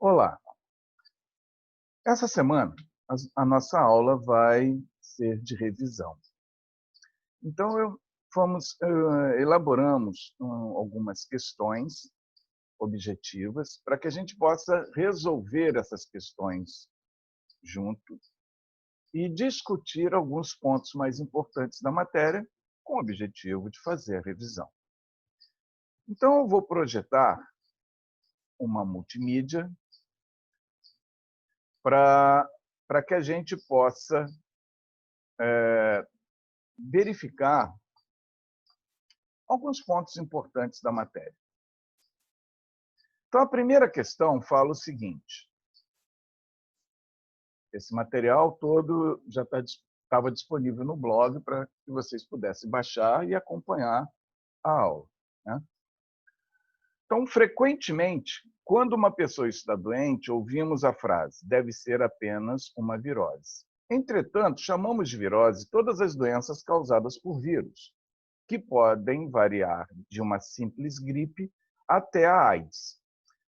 Olá, essa semana a nossa aula vai ser de revisão. Então, elaboramos algumas questões objetivas para que a gente possa resolver essas questões juntos e discutir alguns pontos mais importantes da matéria com o objetivo de fazer a revisão. Então, eu vou projetar uma multimídia para que a gente possa verificar alguns pontos importantes da matéria. Então, a primeira questão fala o seguinte: esse material todo já estava disponível no blog para que vocês pudessem baixar e acompanhar a aula, né? Então, frequentemente, quando uma pessoa está doente, ouvimos a frase: deve ser apenas uma virose. Entretanto, chamamos de virose todas as doenças causadas por vírus, que podem variar de uma simples gripe até a AIDS.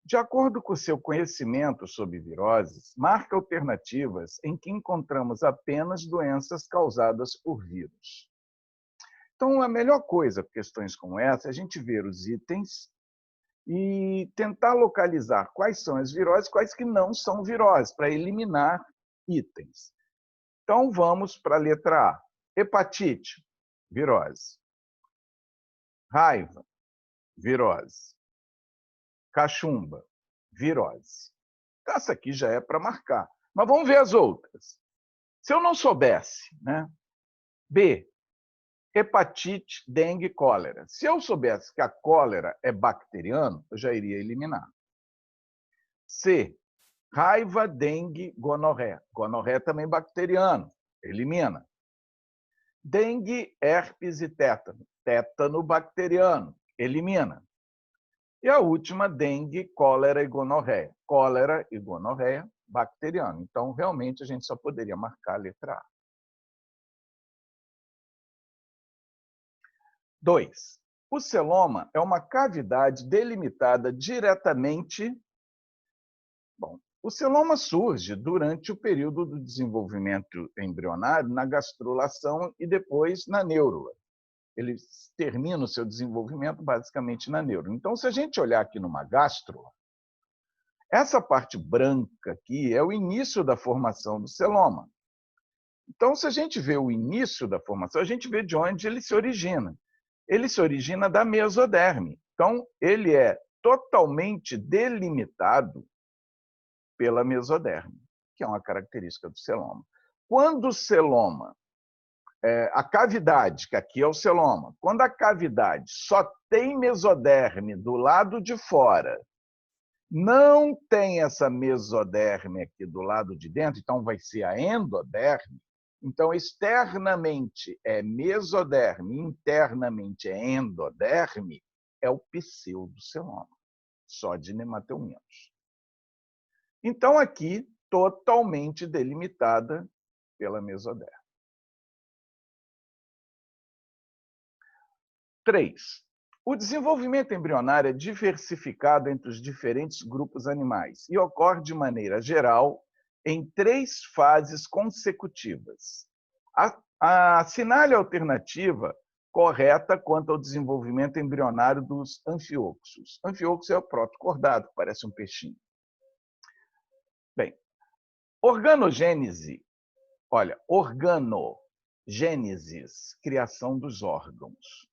De acordo com o seu conhecimento sobre viroses, marque alternativas em que encontramos apenas doenças causadas por vírus. Então, a melhor coisa para questões como essa é a gente ver os itens e tentar localizar quais são as viroses e quais que não são viroses, para eliminar itens. Então, vamos para a letra A. Hepatite, virose. Raiva, virose. Cachumba, virose. Essa aqui já é para marcar. Mas vamos ver as outras. Se eu não soubesse, né? B, hepatite, dengue, cólera. Se eu soubesse que a cólera é bacteriano, eu já iria eliminar. C, raiva, dengue, gonorreia. Gonorreia também bacteriano, elimina. Dengue, herpes e tétano. Tétano bacteriano, elimina. E a última, dengue, cólera e gonorreia. Cólera e gonorreia, bacteriano. Então, realmente, a gente só poderia marcar a letra A. 2. O celoma é uma cavidade delimitada diretamente... Bom, o celoma surge durante o período do desenvolvimento embrionário na gastrulação e depois na neurula. Ele termina o seu desenvolvimento basicamente na neurula. Então, se a gente olhar aqui numa gástrula, essa parte branca aqui é o início da formação do celoma. Então, se a gente vê o início da formação, a gente vê de onde ele se origina. Ele se origina da mesoderme. Então, ele é totalmente delimitado pela mesoderme, que é uma característica do celoma. Quando o celoma, a cavidade, que aqui é o celoma, quando a cavidade só tem mesoderme do lado de fora, não tem essa mesoderme aqui do lado de dentro, então vai ser a endoderme. Então, externamente é mesoderme, internamente é endoderme, é o pseudoceloma, só de nemateuminos. Então, aqui, totalmente delimitada pela mesoderme. 3. O desenvolvimento embrionário é diversificado entre os diferentes grupos animais e ocorre de maneira geral em 3 fases consecutivas. Assinale a alternativa correta quanto ao desenvolvimento embrionário dos anfioxos. Anfioxo é o protocordado, que parece um peixinho. Bem, organogênese. Olha, organogênesis, criação dos órgãos.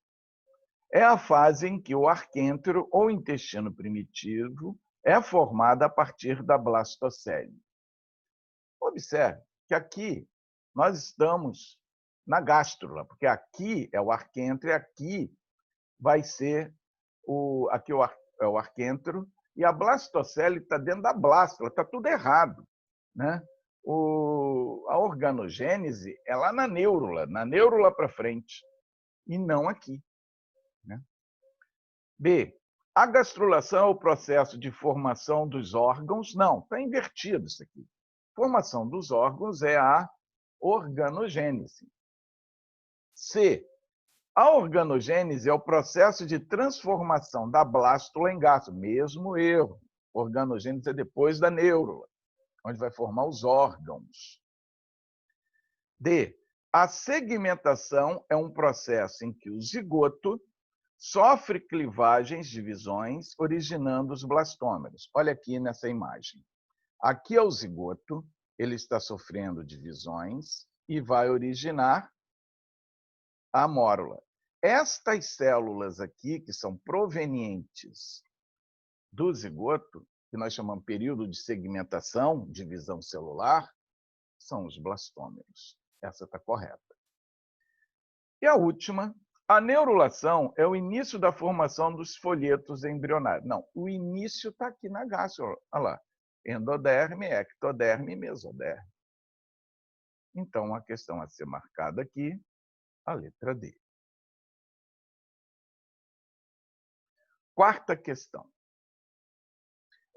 É a fase em que o arquêntero ou intestino primitivo é formado a partir da blastocele. Observe que aqui nós estamos na gástrula, porque aqui é o arquêntero e aqui vai ser aqui é o arquêntero e a blastocele está dentro da blástula, está tudo errado, né? A organogênese é lá na neurula para frente, e não aqui, né? B. A gastrulação é o processo de formação dos órgãos? Não, está invertido isso aqui. Formação dos órgãos é a organogênese. C. A organogênese é o processo de transformação da blástula em gasto. Mesmo erro. Organogênese é depois da neurula, onde vai formar os órgãos. D. A segmentação é um processo em que o zigoto sofre clivagens, divisões, originando os blastômeros. Olha aqui nessa imagem. Aqui é o zigoto, ele está sofrendo divisões e vai originar a mórula. Estas células aqui, que são provenientes do zigoto, que nós chamamos de período de segmentação, divisão celular, são os blastômeros. Essa está correta. E a última, a neurulação é o início da formação dos folhetos embrionários. Não, o início está aqui na gástrula. Olha lá, endoderme, ectoderme e mesoderme. Então, a questão a ser marcada aqui, a letra D. Quarta questão.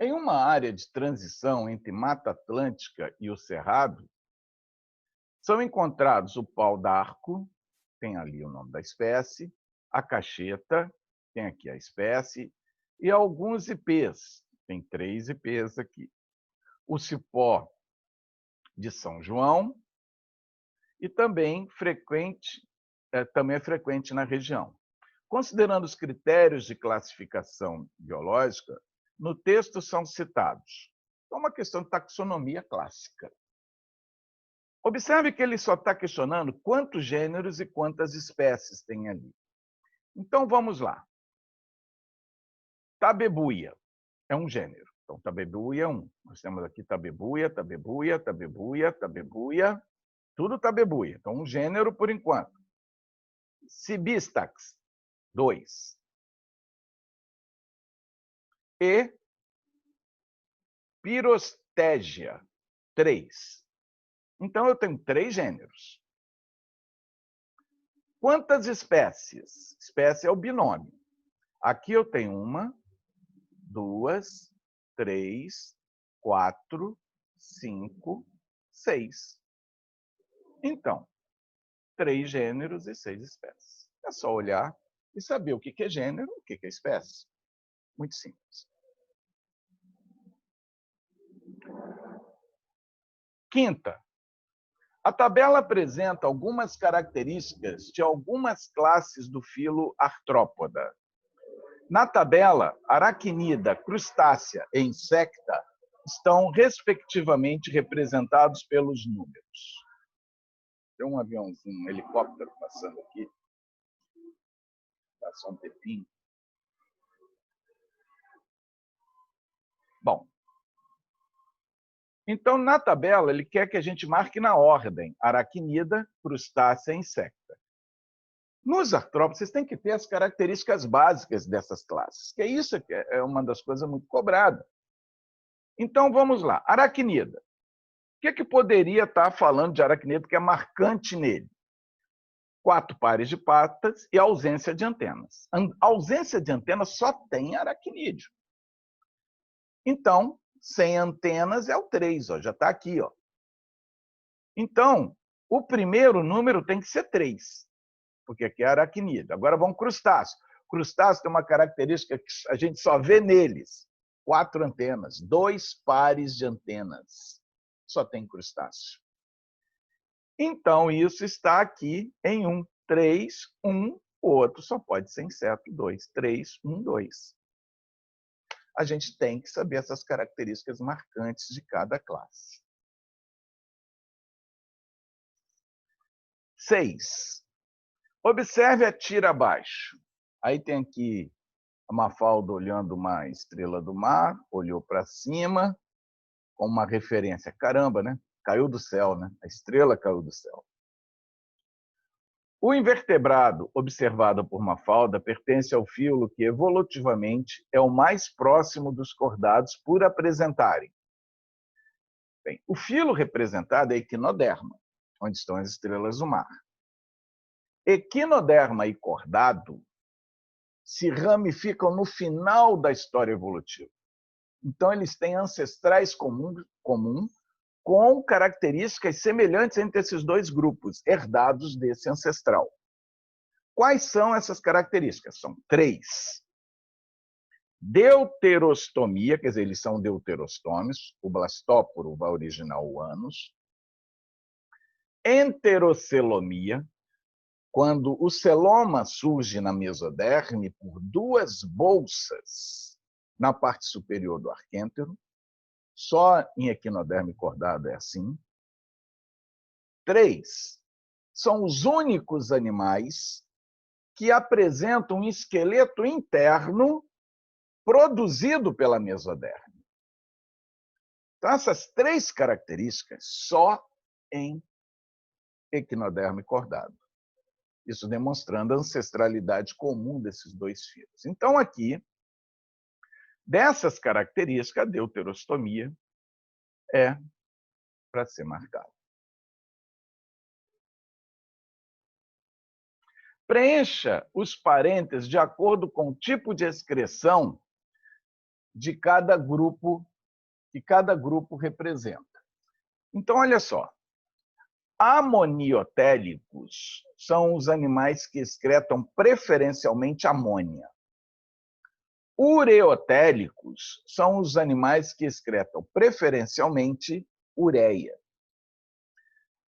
Em uma área de transição entre Mata Atlântica e o Cerrado, são encontrados o pau-d'arco, tem ali o nome da espécie, a cacheta, tem aqui a espécie, e alguns ipês, tem 3 ipês aqui. O cipó de São João, e também é frequente na região. Considerando os critérios de classificação biológica, no texto são citados. É uma questão de taxonomia clássica. Observe que ele só está questionando quantos gêneros e quantas espécies tem ali. Então, vamos lá. Tabebuia é um gênero. Então, tabebuia é um. Nós temos aqui tabebuia, tabebuia, tabebuia, tabebuia. Tudo tabebuia. Então, um gênero por enquanto. Cibistax, 2. E Pirostégia, 3. Então, eu tenho 3 gêneros. Quantas espécies? Espécie é o binômio. Aqui eu tenho 1, 2, 3, 4, 5, 6. Então, 3 gêneros e 6 espécies. É só olhar e saber o que é gênero e o que é espécie. Muito simples. Quinta. A tabela apresenta algumas características de algumas classes do filo Artrópoda. Na tabela, aracnida, crustácea e insecta estão, respectivamente, representados pelos números. Tem um aviãozinho, um helicóptero passando aqui. Dá só um tempinho. Bom, então, na tabela, ele quer que a gente marque na ordem aracnida, crustácea e insecta. Nos artrópodes, vocês têm que ter as características básicas dessas classes, que isso é uma das coisas muito cobradas. Então, vamos lá. Aracnida. O que poderia estar falando de aracnida que é marcante nele? 4 pares de patas e ausência de antenas. A ausência de antenas só tem aracnídeo. Então, sem antenas é o 3, ó, já está aqui. Ó. Então, o primeiro número tem que ser 3, porque aqui é aracnídeo. Agora vamos crustáceo. Crustáceo tem uma característica que a gente só vê neles. 4 antenas, 2 pares de antenas. Só tem crustáceo. Então, isso está aqui em 1. 3, 1, o outro só pode ser inseto. 2, 3, 1, 2. A gente tem que saber essas características marcantes de cada classe. 6. Observe a tira abaixo. Aí tem aqui a Mafalda olhando uma estrela do mar, olhou para cima, com uma referência. Caramba, né? Caiu do céu, né? A estrela caiu do céu. O invertebrado observado por Mafalda pertence ao filo que, evolutivamente, é o mais próximo dos cordados por apresentarem. Bem, o filo representado é Equinoderma, onde estão as estrelas do mar. Equinoderma e cordado se ramificam no final da história evolutiva. Então, eles têm ancestrais comuns com características semelhantes entre esses dois grupos, herdados desse ancestral. Quais são essas características? São 3. deuterostomia, quer dizer, eles são deuterostômios, o blastóporo vai originar o ânus. Enterocelomia, quando o celoma surge na mesoderme por duas bolsas na parte superior do arquêntero, só em equinoderme cordado é assim. 3. São os únicos animais que apresentam um esqueleto interno produzido pela mesoderme. Então, essas 3 características só em equinoderme cordado. Isso demonstrando a ancestralidade comum desses 2 filos. Então, aqui, dessas características, a deuterostomia é para ser marcada. Preencha os parênteses de acordo com o tipo de excreção de cada grupo que cada grupo representa. Então, olha só. Amoniotélicos são os animais que excretam preferencialmente amônia. Ureotélicos são os animais que excretam preferencialmente ureia.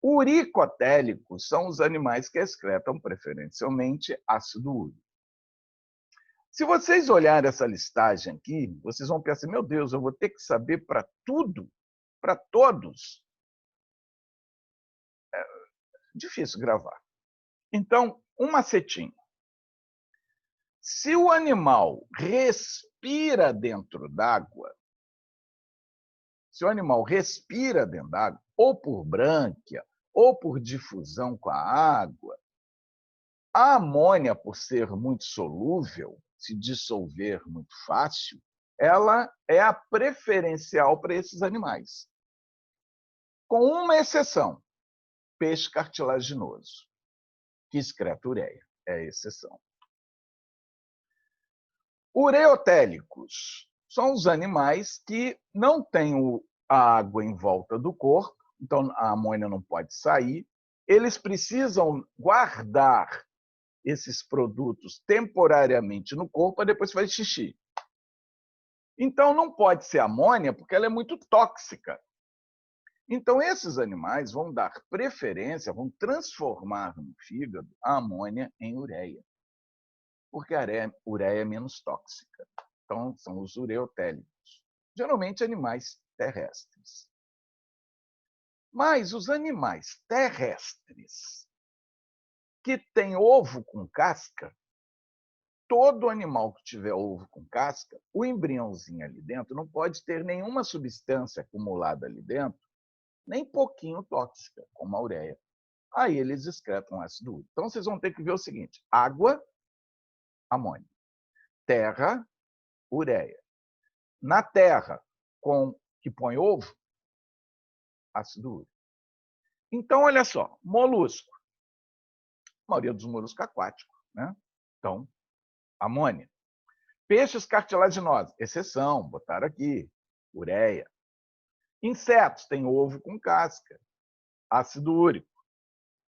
Uricotélicos são os animais que excretam preferencialmente ácido úrico. Se vocês olharem essa listagem aqui, vocês vão pensar, meu Deus, eu vou ter que saber para tudo, para todos. É difícil gravar. Então, um macetinho. Se o animal respira dentro d'água, ou por brânquia, ou por difusão com a água, a amônia, por ser muito solúvel, se dissolver muito fácil, ela é a preferencial para esses animais. Com uma exceção, peixe cartilaginoso, que excreta ureia, é a exceção. Ureotélicos são os animais que não têm a água em volta do corpo, então a amônia não pode sair. Eles precisam guardar esses produtos temporariamente no corpo para depois fazer xixi. Então não pode ser amônia porque ela é muito tóxica. Então esses animais vão dar preferência, vão transformar no fígado a amônia em ureia, porque a ureia é menos tóxica. Então, são os ureotélicos, geralmente animais terrestres. Mas os animais terrestres que têm ovo com casca, todo animal que tiver ovo com casca, o embriãozinho ali dentro não pode ter nenhuma substância acumulada ali dentro, nem pouquinho tóxica, como a ureia. Aí eles excretam ácido úrico. Então, vocês vão ter que ver o seguinte: água, amônia. Terra, ureia. Na terra, que põe ovo, ácido úrico. Então, olha só, molusco. A maioria dos moluscos aquáticos, né? Então, amônia. Peixes cartilaginosos, exceção, botaram aqui, ureia. Insetos, tem ovo com casca, ácido úrico.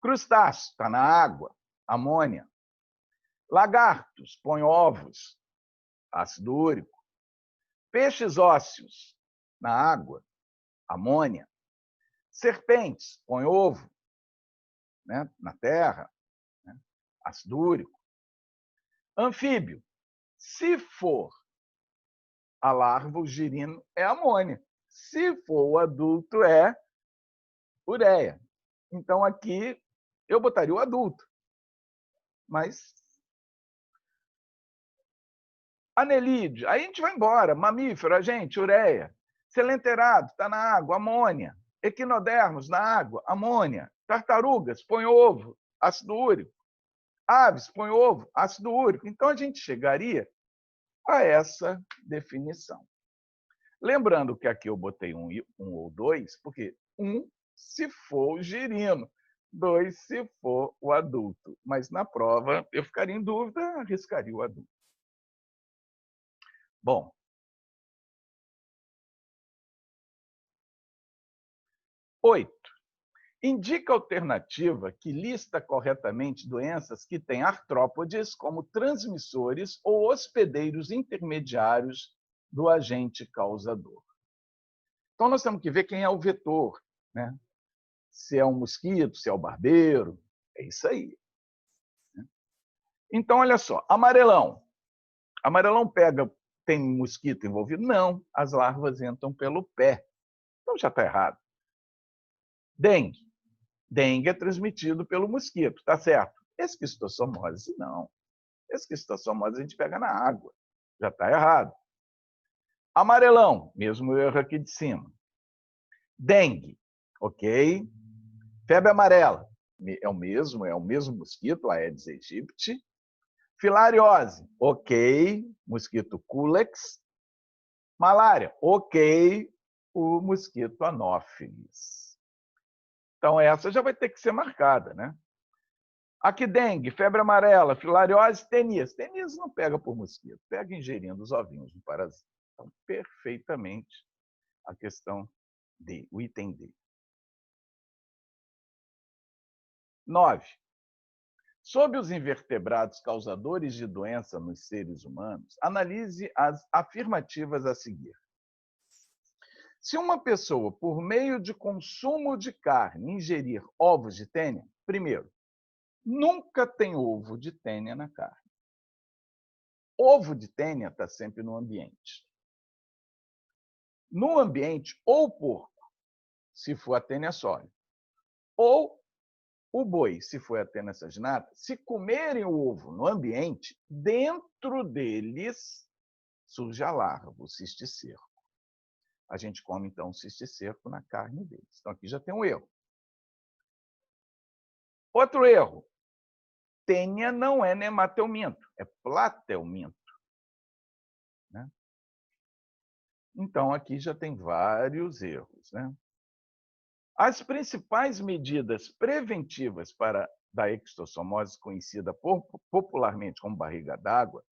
Crustáceos, está na água, amônia. Lagartos, põe ovos, ácido úrico. Peixes ósseos, na água, amônia. Serpentes, põe ovo, né, na terra, né, ácido úrico. Anfíbio, se for a larva, o girino, é amônia. Se for o adulto, é ureia. Então, aqui, eu botaria o adulto. Mas, anelídeo, aí a gente vai embora. Mamífero, a gente, ureia. Selenterado, está na água, amônia. Equinodermos, na água, amônia. Tartarugas, põe ovo, ácido úrico. Aves, põe ovo, ácido úrico. Então, a gente chegaria a essa definição. Lembrando que aqui eu botei um ou dois, porque se for o girino, 2 se for o adulto. Mas na prova eu ficaria em dúvida, arriscaria o adulto. Bom. Oito. Indica a alternativa que lista corretamente doenças que têm artrópodes como transmissores ou hospedeiros intermediários do agente causador. Então, nós temos que ver quem é o vetor, né? Se é um mosquito, se é o barbeiro, é isso aí. Então, olha só, amarelão. Amarelão tem mosquito envolvido? Não, as larvas entram pelo pé. Então já está errado. Dengue. Dengue é transmitido pelo mosquito, tá certo? Esquistossomose, não. Esquistossomose a gente pega na água. Já está errado. Amarelão, mesmo erro aqui de cima. Dengue, ok. Febre amarela, é o mesmo mosquito, Aedes aegypti. Filariose, ok, mosquito Culex. Malária, ok, o mosquito Anopheles. Então, essa já vai ter que ser marcada, né? Aqui, dengue, febre amarela, filariose, teníase. Teníase não pega por mosquito, pega ingerindo os ovinhos do parasita. Então, perfeitamente a questão D, o item D. 9. Sobre os invertebrados causadores de doença nos seres humanos, analise as afirmativas a seguir. Se uma pessoa, por meio de consumo de carne, ingerir ovos de tênia, primeiro, nunca tem ovo de tênia na carne. Ovo de tênia está sempre no ambiente. No ambiente, ou o porco, se for a tênia sólida, ou o boi, se for a tênia saginata, se comerem o ovo no ambiente, dentro deles surge a larva, o cisticerco. A gente come, então, o cisticerco na carne deles. Então, aqui já tem um erro. Outro erro. Tênia não é nematelminto, é platelminto. Né? Então, aqui já tem vários erros. Né? As principais medidas preventivas da extossomose, conhecida popularmente como barriga d'água,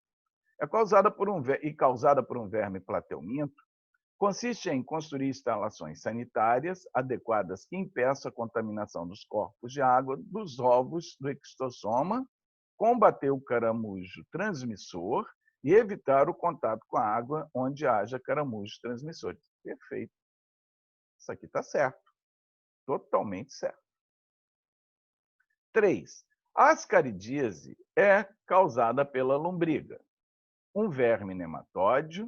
é causada por um verme platelminto, consiste em construir instalações sanitárias adequadas que impeçam a contaminação dos corpos de água dos ovos do extossoma, combater o caramujo transmissor e evitar o contato com a água onde haja caramujos transmissores. Perfeito. Isso aqui está certo. Totalmente certo. 3. A ascaridíase é causada pela lombriga, um verme nematóide,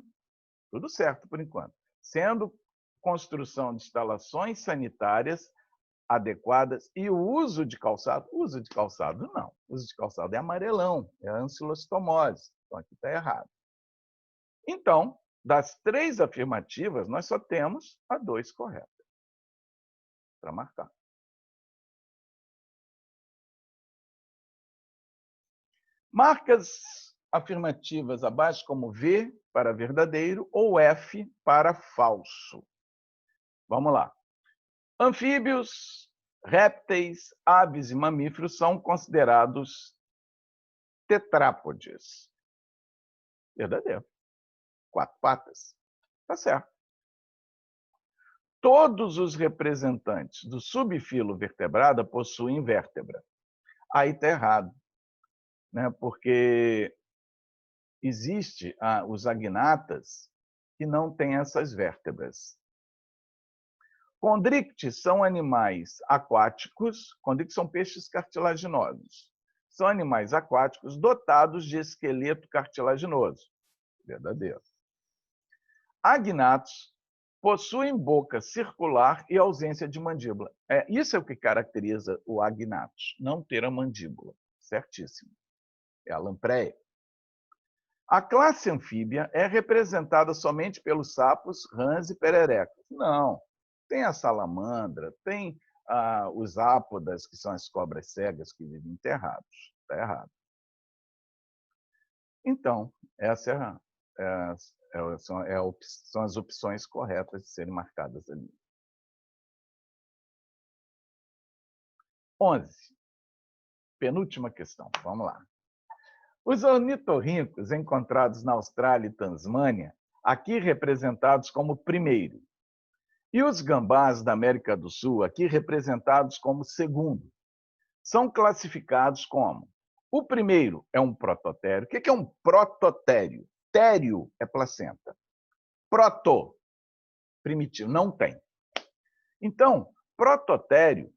tudo certo por enquanto, sendo construção de instalações sanitárias adequadas e o uso de calçado. Uso de calçado, não. O uso de calçado é amarelão, é ancilostomose. Então, aqui está errado. Então, das 3 afirmativas, nós só temos a 2 correta para marcar. Marque as afirmativas abaixo como V para verdadeiro ou F para falso. Vamos lá. Anfíbios, répteis, aves e mamíferos são considerados tetrápodes. Verdadeiro. 4 patas. Tá certo. Todos os representantes do subfilo vertebrada possuem vértebra. Aí está errado, né? Porque existe os agnatas que não têm essas vértebras. Condrictes são animais aquáticos, condrictes são peixes cartilaginosos. São animais aquáticos dotados de esqueleto cartilaginoso. Verdadeiro. Agnatos possuem boca circular e ausência de mandíbula. Isso é o que caracteriza o agnatus, não ter a mandíbula. Certíssimo. É a lampreia. A classe anfíbia é representada somente pelos sapos, rãs e pererecas. Não. Tem a salamandra, tem os ápodas, que são as cobras cegas que vivem enterrados. Está errado. Então, essa são as opções corretas de serem marcadas ali. 11. Penúltima questão. Vamos lá. Os ornitorrincos encontrados na Austrália e Tasmânia, aqui representados como primeiro, E os gambás da América do Sul, aqui representados como segundo, são classificados como: o primeiro é um prototério. O que é um prototério? Tério é placenta. Proto, primitivo, não tem. Então, prototério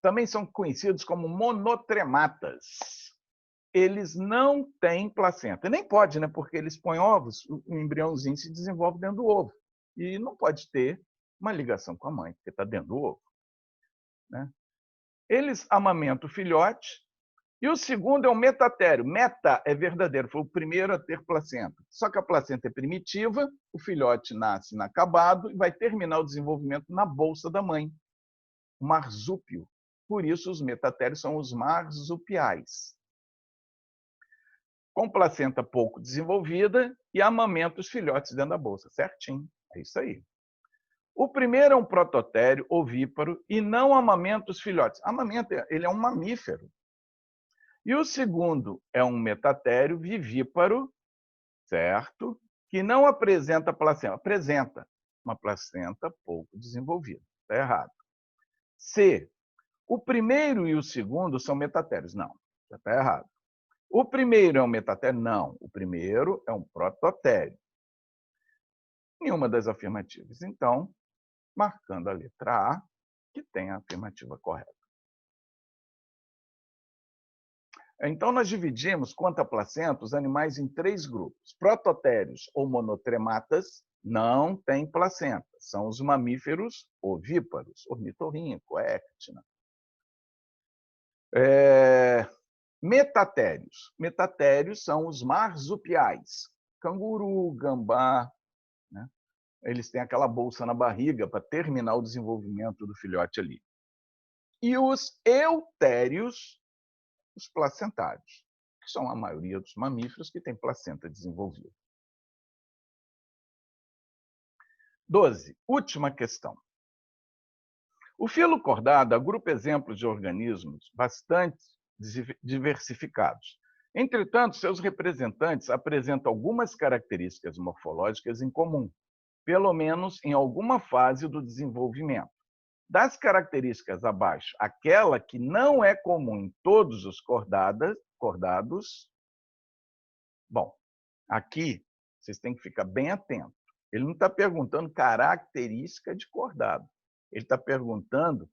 também são conhecidos como monotrematas. Eles não têm placenta. Nem pode, né? Porque eles põem ovos, o embriãozinho se desenvolve dentro do ovo. E não pode ter uma ligação com a mãe, porque está dentro do ovo. Né? Eles amamentam o filhote. E o segundo é o metatério. Meta é verdadeiro, foi o primeiro a ter placenta. Só que a placenta é primitiva, o filhote nasce inacabado e vai terminar o desenvolvimento na bolsa da mãe, o marsúpio. Por isso, os metatérios são os marsupiais. Com placenta pouco desenvolvida e amamenta os filhotes dentro da bolsa. Certinho, é isso aí. O primeiro é um prototério ovíparo e não amamenta os filhotes. Amamenta, ele é um mamífero. E o segundo é um metatério vivíparo, certo? Que não apresenta placenta. Apresenta uma placenta pouco desenvolvida. Está errado. C. O primeiro e o segundo são metatérios. Não, já está errado. O primeiro é um metatério? Não. O primeiro é um prototério. Nenhuma das afirmativas. Então, marcando a letra A, que tem a afirmativa correta. Então, nós dividimos, quanto à placenta, os animais em 3 grupos. Prototérios ou monotrematas não têm placenta. São os mamíferos ovíparos, ornitorrinco, éctina. Metatérios. Metatérios são os marsupiais. Canguru, gambá. Né? Eles têm aquela bolsa na barriga para terminar o desenvolvimento do filhote ali. E os eutérios, os placentários, que são a maioria dos mamíferos que têm placenta desenvolvida. 12. Última questão. O filo cordado agrupa exemplos de organismos bastante diversificados. Entretanto, seus representantes apresentam algumas características morfológicas em comum, pelo menos em alguma fase do desenvolvimento. Das características abaixo, aquela que não é comum em todos os cordados. Bom, aqui vocês têm que ficar bem atentos. Ele não está perguntando característica de cordado. Ele está perguntando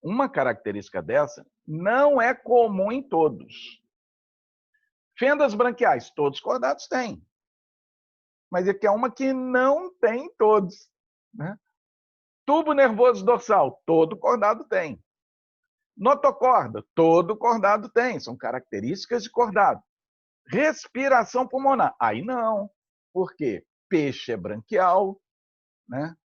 uma característica dessa não é comum em todos. Fendas branquiais, todos os cordados têm. Mas aqui é uma que não tem em todos. Né? Tubo nervoso dorsal, todo cordado tem. Notocorda, todo cordado tem. São características de cordado. Respiração pulmonar, aí não. Por quê? Peixe é branquial, né?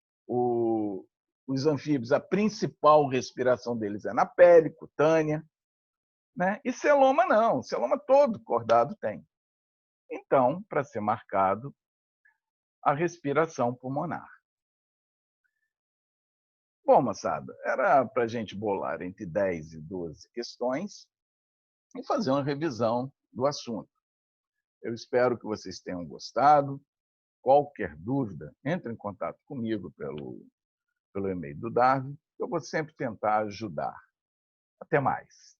Os anfíbios, a principal respiração deles é na pele, cutânea. Né? E celoma não, celoma todo cordado tem. Então, para ser marcado, a respiração pulmonar. Bom, moçada, era para a gente bolar entre 10 e 12 questões e fazer uma revisão do assunto. Eu espero que vocês tenham gostado. Qualquer dúvida, entre em contato comigo pelo e-mail do Darwin. Eu vou sempre tentar ajudar. Até mais.